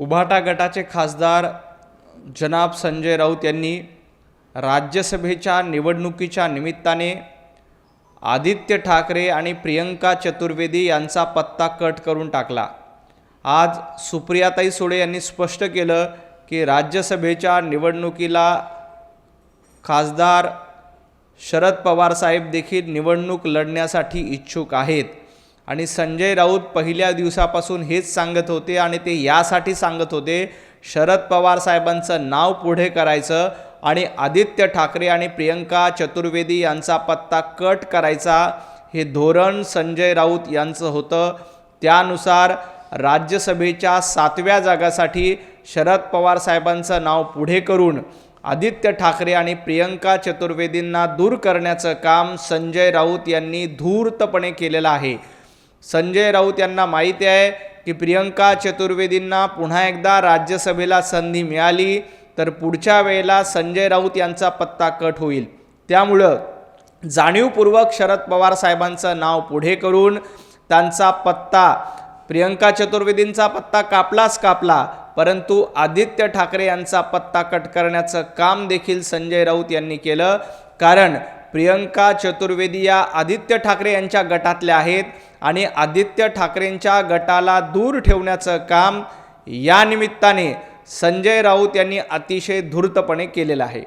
उभाटा गटाचे खासदार जनाब संजय राऊत यांनी राज्यसभेच्या निवडणुकीच्या निमित्ताने आदित्य ठाकरे आणि प्रियंका चतुर्वेदी यांचा पत्ता कट करून टाकला। आज सुप्रियाताई सुळे यांनी स्पष्ट केलं की राज्यसभेच्या निवडणुकीला खासदार शरद पवार साहेब देखील निवडणूक लढण्यासाठी इच्छुक आहेत आणि संजय राऊत पहिल्या दिवसापासून हेच सांगत होते आणि ते यासाठी सांगत होते शरद पवार साहेबांचं नाव पुढे करायचं आणि आदित्य ठाकरे आणि प्रियंका चतुर्वेदी यांचा पत्ता कट करायचा हे धोरण संजय राऊत यांचं होतं। त्यानुसार राज्यसभेच्या 7व्या जागासाठी शरद पवार साहेबांचं नाव पुढे करून आदित्य ठाकरे आणि प्रियंका चतुर्वेदींना दूर करण्याचं काम संजय राऊत यांनी धूर्तपणे केलेलं आहे। संजय राऊत यांना माहिती आहे की प्रियंका चतुर्वेदींना पुन्हा एकदा राज्यसभेला संधी मिळाली तर पुढच्या वेळेला संजय राऊत यांचा पत्ता कट होईल। त्यामुळं जाणीवपूर्वक शरद पवार साहेबांचं नाव पुढे करून त्यांचा पत्ता प्रियंका चतुर्वेदींचा पत्ता कापलाच कापला, परंतु आदित्य ठाकरे यांचा पत्ता कट करण्याचं काम देखील संजय राऊत यांनी केलं। कारण प्रियंका चतुर्वेदी या आदित्य ठाकरे यांच्या गटातल्या आहेत आणि आदित्य ठाकरेंच्या गटाला दूर ठेवण्याचं काम या निमित्ताने संजय राऊत यांनी अतिशय धूर्तपणे केलेलं आहे।